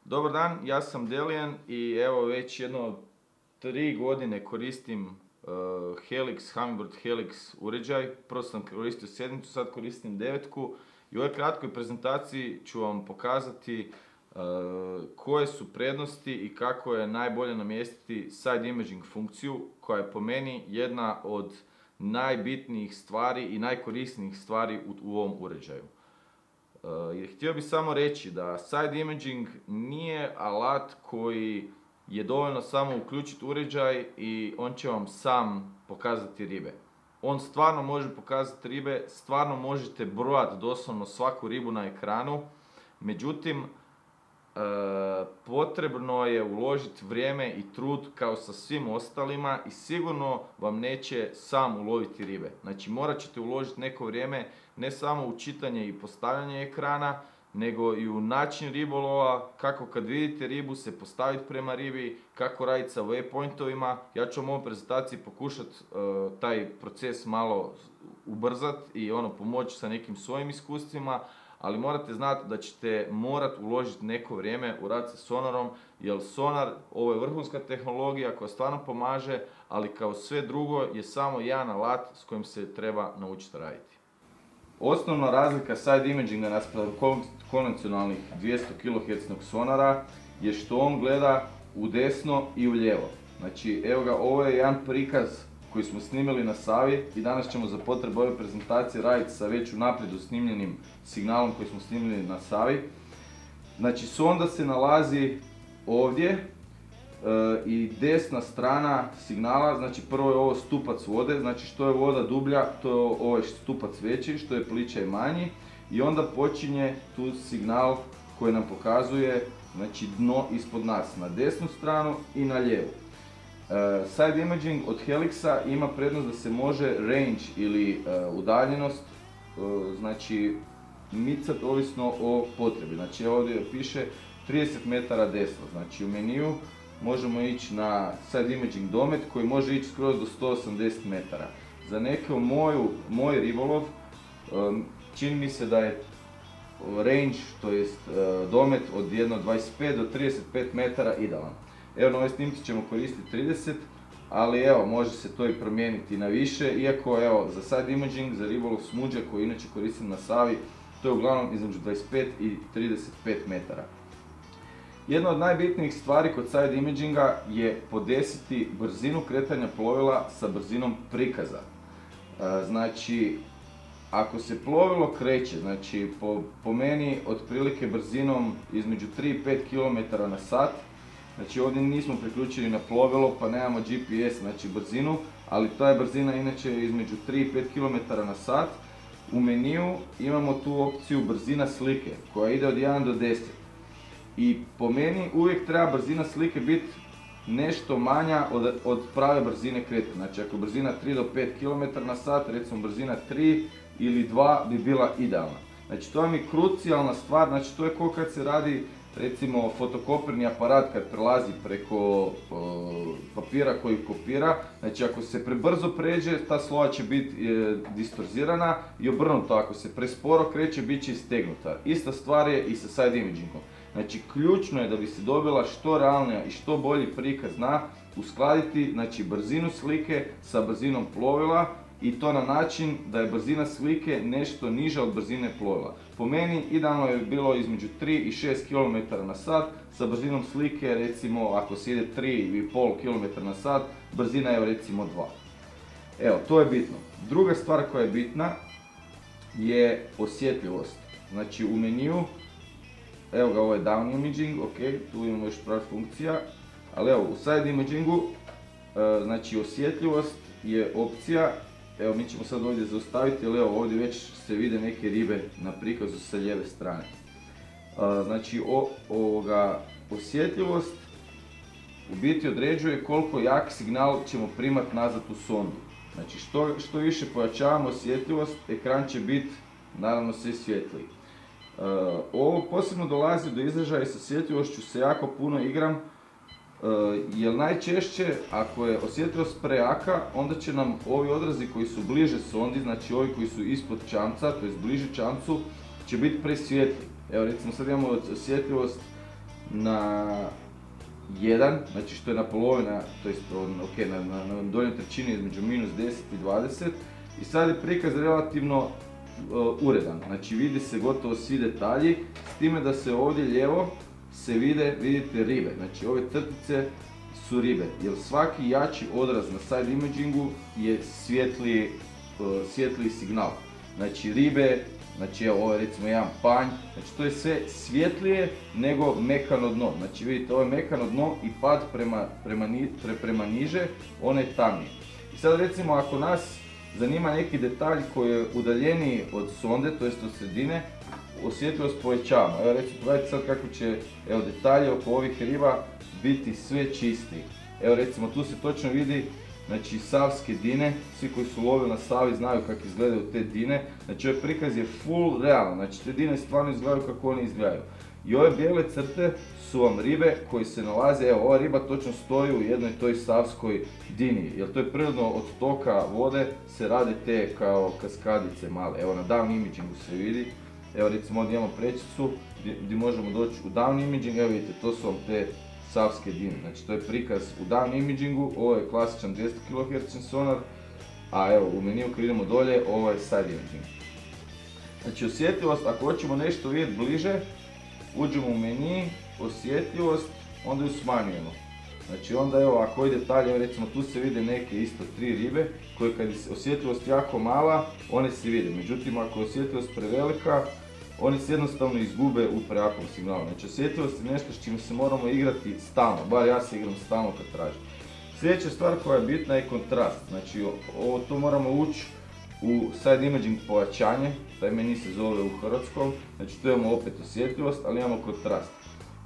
Dobar dan, ja sam Delijan i evo već jedno 3 godine koristim Humminbird Helix uređaj. Prvo sam koristio 7, sad koristim 9 i u ovoj kratkoj prezentaciji ću vam pokazati koje su prednosti i kako je najbolje namjestiti side imaging funkciju koja je po meni jedna od najbitnijih stvari i najkorisnijih stvari u ovom uređaju. Htio bih samo reći da side imaging nije alat koji je dovoljno samo uključiti uređaj i on će vam sam pokazati ribe. On stvarno može pokazati ribe, stvarno možete brojati doslovno svaku ribu na ekranu, međutim potrebno je uložiti vrijeme i trud kao sa svim ostalima i sigurno vam neće sam uloviti ribe. Znači morat ćete uložiti neko vrijeme ne samo u čitanje i postavljanje ekrana, nego i u način ribolova, kako kad vidite ribu se postaviti prema ribi, kako raditi sa waypointovima. Ja ću vam u ovoj prezentaciji pokušati taj proces malo ubrzati i pomoći sa nekim svojim iskustvima, ali morate znati da ćete morati uložiti neko vrijeme u rad sa sonarom, jer sonar, ovo je vrhunska tehnologija koja stvarno pomaže, ali kao sve drugo je samo jedan alat s kojim se treba naučiti raditi. Osnovna razlika side imaginga naspram konvencionalnih 200 kHz sonara je što on gleda u desno i u lijevo. Znači, evo ga, ovo je jedan prikaz koji smo snimili na Savi i danas ćemo za potrebe ove prezentacije raditi sa već unaprijed snimljenim signalom koji smo snimili na Savi. Znači, sonda se nalazi ovdje i desna strana signala, znači prvo je ovo stupac vode, znači što je voda dublja, to je ovaj stupac veći, što je plićaj manji i onda počinje tu signal koji nam pokazuje, znači dno ispod nas, na desnu stranu i na lijevu. Side imaging od Helixa ima prednost da se može range ili udaljenost, znači micati ovisno o potrebi. Znači ovdje piše 30 metara desno, znači u meniju možemo ići na side imaging domet koji može ići skroz do 180 metara. Za neki moj ribolov čini mi se da je range, to jest domet od 1.25 do 35 metara idealan. Evo na ovoj snimci ćemo koristiti 30, ali evo može se to i promijeniti na više, iako evo za side imaging, za ribolov smuđa koji inače koristim na Savi, to je uglavnom između 25 i 35 metara. Jedna od najbitnijih stvari kod side imaginga je podesiti brzinu kretanja plovila sa brzinom prikaza. Znači, ako se plovilo kreće, znači po meni otprilike brzinom između 3 i 5 km na sat, znači ovdje nismo priključeni na plovilo pa nemamo GPS, znači brzinu, ali ta je brzina inače između 3 i 5 km na sat. U meniju imamo tu opciju brzina slike koja ide od 1 do 10. I po meni uvijek treba brzina slike biti nešto manja od prave brzine kretanja. Znači ako je brzina 3 do 5 km na sat, recimo brzina 3 ili 2 bi bila idealna. Znači to vam je krucijalna stvar, znači to je kao kad se radi recimo fotokopirni aparat kad prelazi preko papira koji kopira. Znači ako se prebrzo pređe, ta slova će biti distorzirana i obrnuto, ako se presporo kreće, bit će istegnuta. Ista stvar je i sa side imagingom. Znači ključno je da bi se dobila što realnija i što bolji prikaz uskladiti znači brzinu slike sa brzinom plovila i to na način da je brzina slike nešto niža od brzine plovila. Po meni idealno je bilo između 3 i 6 km na sat, sa brzinom slike recimo ako se ide 3,5 km na sat, brzina je recimo 2. Evo, to je bitno. Druga stvar koja je bitna je osjetljivost. Znači u meniju, evo ga, ovo je down imaging, ok, tu imamo još par funkcija, ali evo u side imagingu, znači osjetljivost je opcija. Evo mi ćemo sad ovdje zaustaviti, jer evo ovdje već se vide neke ribe na prikazu sa lijeve strane. Znači osjetljivost u biti određuje koliko jak signal ćemo primati nazad u sondu. Znači što više pojačavamo osjetljivost, ekran će biti naravno sve svjetliji. Ovo posebno dolazi do izražaja i sa osjetljivošću se jako puno igram, jer najčešće ako je osjetljivost prejaka, onda će nam ovi odrazi koji su bliže sondi, znači ovi koji su ispod čamca, to jest bliže čamcu, će biti presvijetli. Evo recimo sad imamo osjetljivost na 1, znači što je na polovina, to jest na donjoj trećini između -10 i 20. I sad je prikaz relativno uredan, znači vidi se gotovo svi detalji, s time da se ovdje lijevo se vidite ribe, znači ove crtice su ribe, jer svaki jači odraz na side imagingu je svjetliji signal. Znači ribe, znači evo ovo je recimo jedan panj, znači to je sve svjetlije nego mekano dno. Znači vidite ovo je mekano dno i pad prema niže, ono je tamnije. I sad recimo ako nas zanima neki detalj koji je udaljeniji od sonde, to jest od sredine, osjetljivost povećavamo. Evo recimo pogledajte sad kako će detalje oko ovih riba biti sve čistiji. Evo recimo tu se točno vidi, znači savske dine, svi koji su lovili na Savi znaju kako izgledaju te dine, znači ovaj prikaz je full realan, znači te dine stvarno izgledaju kako oni izgledaju. I ove bijele crte su vam ribe koji se nalaze, evo ova riba točno stoji u jednoj toj savskoj dini, jer to je prirodno od toka vode se rade te kao kaskadice male, evo na down imagingu se vidi, evo recimo ovdje imamo prečicu gdje možemo doći u down imaging, evo vidite to su vam te savske dine, znači to je prikaz u down imagingu, ovo je klasičan 200 kHz sonar, a evo u meniju kad idemo dolje, ovo je side imaging. Znači osjetljivost, ako hoćemo nešto vidjeti bliže, uđemo u meni, osjetljivost, onda ju smanjujemo. Znači onda evo ako je detalje, recimo tu se vide neke isto 3 ribe, koje kad je osjetljivost jako mala, one se vide. Međutim ako je osjetljivost prevelika, oni se jednostavno izgube u prejakom signalu. Znači osjetljivost je nešto s čime se moramo igrati stalno, bar ja se igram stalno kad tražim. Sljedeća stvar koja je bitna je kontrast, znači to moramo ući u side imaging pojačanje, taj meni se zove u hrvatskom, znači tu imamo opet osjetljivost, ali imamo kontrast.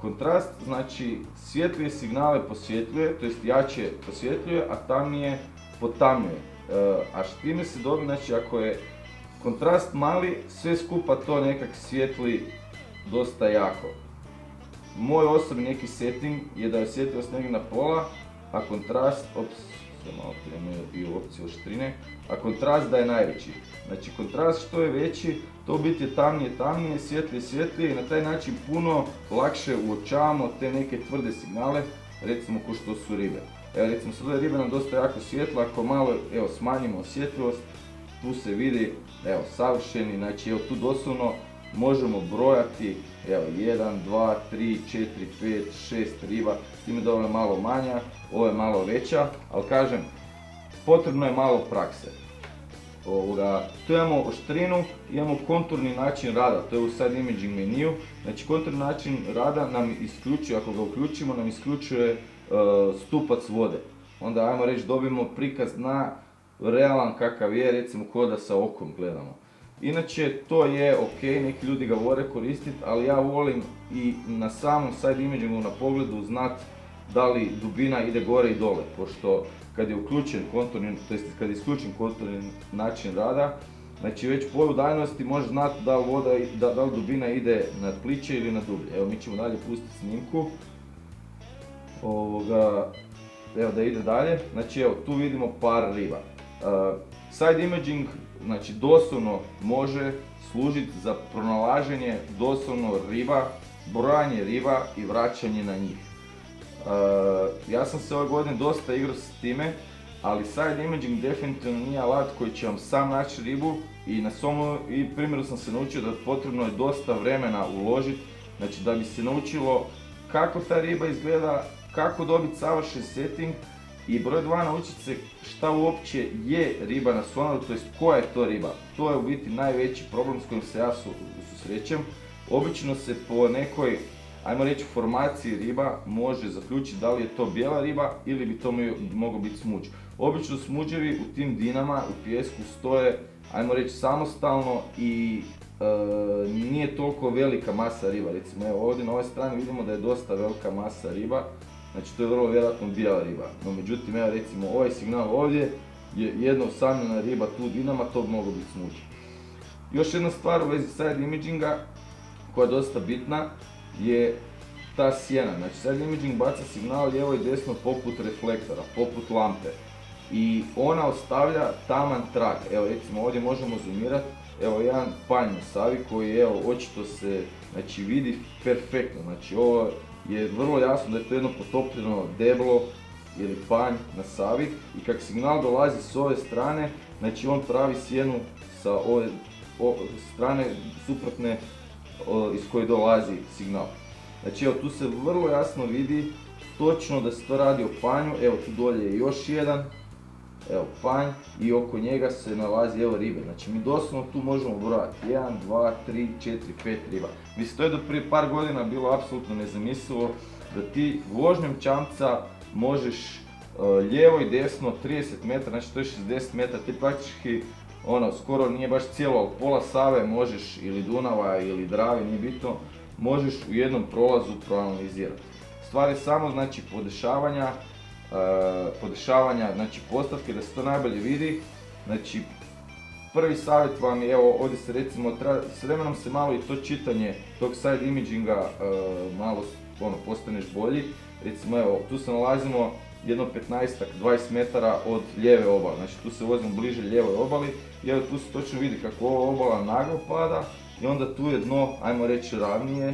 Kontrast znači svjetlije signale posvjetljuje, to jest jače posvjetljuje, a tamnije potamnjuje. A s time se dobije, znači ako je kontrast mali, sve skupa to nekak svijetli dosta jako. Moj osobni neki setting je da je osjetljivost negdje na pola, a kontrast, malo prije i u opciju oštrine, a kontrast da je najveći. Znači kontrast što je veći, to biti je tamnije, svjetlije i na taj način puno lakše uočavamo te neke tvrde signale, recimo ko što su ribe. Evo recimo sad ove ribe nam dosta jako svjetla, ako malo smanjimo osjetljivost, tu se vidi savršeni, znači evo tu doslovno možemo brojati 1, 2, 3, 4, 5, 6 riba, s time da ovo je malo manja, ovo je malo veća, ali kažem, potrebno je malo prakse. Tu imamo oštrinu, imamo konturni način rada, to je u side imaging meniju, znači konturni način rada nam isključuje, ako ga uključimo, nam isključuje stupac vode. Onda ajmo reći dobijemo prikaz na realan kakav je, recimo ko da sa okom gledamo. Inače to je ok, neki ljudi ga vole koristiti, ali ja volim i na samom side imagingu na pogledu znat da li dubina ide gore i dole, pošto kad je uključen konturni, to jest kad je isključen konturni način rada, znači već po udaljenosti može znati da li dubina ide na pliće ili na dublje. Evo mi ćemo dalje pustiti snimku. Evo da ide dalje, znači evo tu vidimo par riba. Side imaging, znači doslovno može služiti za pronalaženje doslovno riba, brojanje riba i vraćanje na njih. Ja sam se ove godine dosta igrao s time, ali side imaging definitivno nije alat koji će vam sam naći ribu i na svom primjeru sam se naučio da potrebno je dosta vremena uložiti, znači da bi se naučilo kako ta riba izgleda, kako dobiti savršen setting i broj 2 naučiti se šta uopće je riba na sonaru, to jest koja je to riba. To je u biti najveći problem s kojim se ja susrećem. Obično se po nekoj, ajmo reći, formaciji riba može zaključiti da li je to bijela riba ili bi to mogao biti smuđ. Obično smuđevi u tim dinama u pijesku stoje, ajmo reći, samostalno i nije toliko velika masa riba. Recimo evo ovdje na ovoj strani vidimo da je dosta velika masa riba, znači to je vrlo vjerojatno bijela riba. No međutim evo recimo ovaj signal ovdje je jedna usamljena riba tu dinama, to bi moglo biti smuđ. Još jedna stvar u vezi side imaginga koja je dosta bitna je ta sjena. Znači side imaging baca signal lijevo i desno poput reflektora, poput lampe. I ona ostavlja taman trag. Evo recimo ovdje možemo zoomirati, evo jedan panj na Savi koji evo očito se vidi perfektno. Znači ovo je vrlo jasno da je to jedno potopljeno deblo ili panj na Savi i kad signal dolazi s ove strane, znači on pravi sjenu sa ove strane suprotne iz koje dolazi signal. Znači evo tu se vrlo jasno vidi točno da se to radi o panju, evo tu dolje je još jedan, evo panj i oko njega se nalazi evo ribe. Znači mi doslovno tu možemo brojati 1, 2, 3, 4, 5 riba. Mislim to je do prije par godina bilo apsolutno nezamislivo da ti vožnjom čamca možeš lijevo i desno 30 metara, znači to je 60 metara, ti praktički skoro nije baš cijelo, ali pola Save možeš, ili Dunava ili Drave, nije bitno, možeš u jednom prolazu proanalizirati. Stvar je samo znači podešavanja znači postavke da se to najbolje vidi. Znači prvi savjet vam je, evo ovdje se recimo, s vremenom se malo i to čitanje tog side imaginga malo postaneš bolji. Recimo evo tu se nalazimo jedno 15-20 metara od lijeve obale, znači tu se vozimo bliže lijevoj obali i evo tu se točno vidi kako ova obala naglo pada i onda tu je dno, ajmo reći ravnije,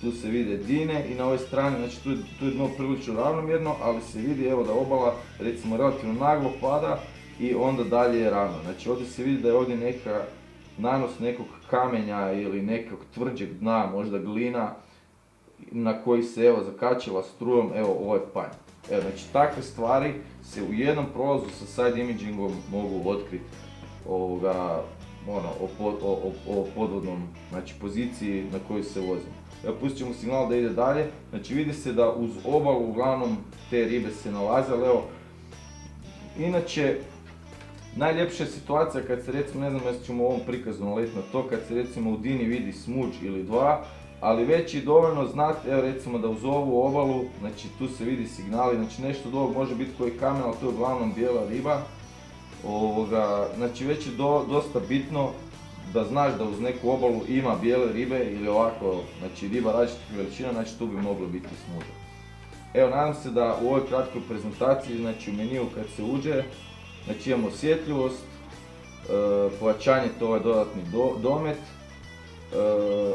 tu se vide dine i na ovoj strani, znači tu je dno prilično ravnomjerno, ali se vidi evo da obala recimo relativno naglo pada i onda dalje je ravno. Znači ovdje se vidi da je ovdje nanos nekog kamenja ili nekog tvrđeg dna, možda glina, na koji se evo zakačila strujom evo ovaj panj. Evo, znači takve stvari se u jednom prolazu sa side imagingom mogu otkriti o podvodnom, znači poziciji na kojoj se vozimo. Evo pustit ćemo signal da ide dalje, znači vidi se da uz obalu uglavnom te ribe se nalaze, ali evo, inače najljepša je situacija kad se recimo, ne znam jesi ćemo u ovom prikazu naletiti na to, kad se recimo u dini vidi smuđ ili dva, ali već i dovoljno znati, evo recimo da uz ovu obalu, znači tu se vidi signali, znači nešto od ovog može biti koji kamen, ali to je uglavnom bijela riba. Znači već je dosta bitno da znaš da uz neku obalu ima bijele ribe ili ovako, znači riba različitih veličina, znači tu bi moglo biti smuđa. Evo nadam se da u ovoj kratkoj prezentaciji, znači u meniju kad se uđe, znači imamo osjetljivost, pojačanje, to je ovaj dodatni domet.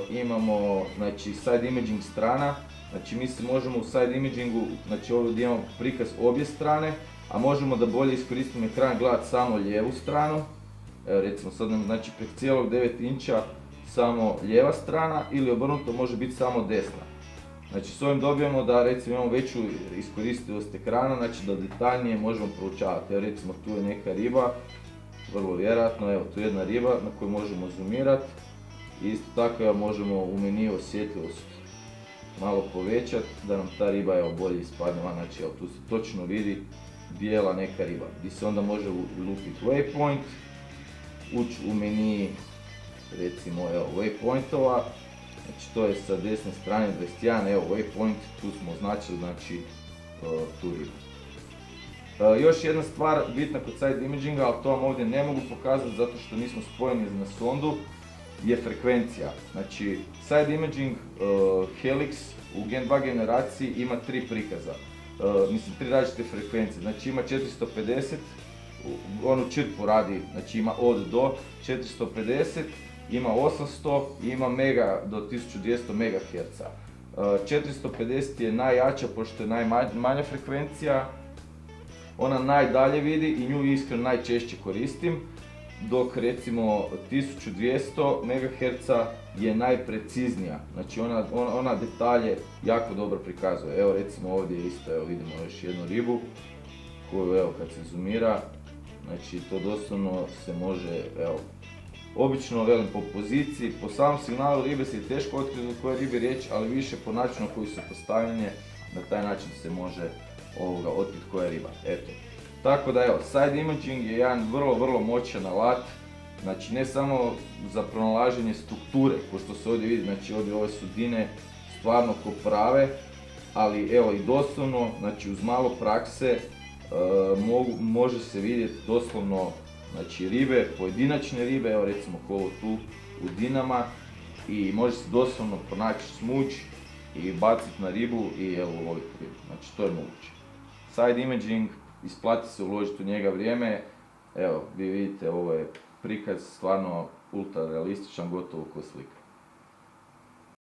Imamo znači side imaging strana, znači mi se možemo u side imagingu, znači ovdje imamo prikaz obje strane, a možemo da bolje iskoristimo ekran gledati samo lijevu stranu. Evo recimo sad nam znači preko cijelog 9 inča samo lijeva strana ili obrnuto može biti samo desna. Znači s ovim dobijemo da recimo imamo veću iskoristivost ekrana, znači da detaljnije možemo proučavati. Evo recimo tu je neka riba, vrlo vjerojatno, evo tu je jedna riba na koju možemo zoomirati. Isto tako možemo u meniju osjetljivost malo povećati da nam ta riba bolje ispadne van, znači tu se točno vidi bijela neka riba. Gdje se onda može lupiti waypoint, ući u meni recimo waypointova, znači to je sa desne strane 21, evo waypoint, tu smo označili znači tu ribu. Još jedna stvar bitna kod side imaginga, ali to vam ovdje ne mogu pokazati zato što nismo spojeni na sondu, je frekvencija. Znači side imaging Helix u Gen 2 generaciji ima 3 prikaza, mislim 3 različite frekvencije, znači ima 450, onu čirpu radi, znači ima od do 450, ima 800 i ima mega do 1200 MHz. 450 je najjača pošto je najmanja frekvencija, ona najdalje vidi i nju iskreno najčešće koristim, dok recimo 1200 MHz je najpreciznija, znači ona detalje jako dobro prikazuje. Evo recimo ovdje isto vidimo još jednu ribu koju evo kad se zoomira, znači to doslovno se može, evo, obično velim po poziciji, po samom signalu ribe se je teško otkriti o kojoj ribi riječ, ali više po načinu koji su postavljene, na taj način se može otkriti koja je riba. Eto. Tako da evo, side imaging je jedan vrlo moćan alat, znači ne samo za pronalaženje strukture, ko što se ovdje vidi, znači ovdje ove sudine stvarno ko prave, ali evo i doslovno, znači uz malo prakse može se vidjeti doslovno znači ribe, pojedinačne ribe, evo recimo kao tu u dinama i može se doslovno pronaći smuđ i baciti na ribu i evo uloviti ribu, znači to je moguće. Side imaging, isplati se uložiti u njega vrijeme, evo vi vidite ovo je prikaz stvarno ultra realističan, gotovo ko slika.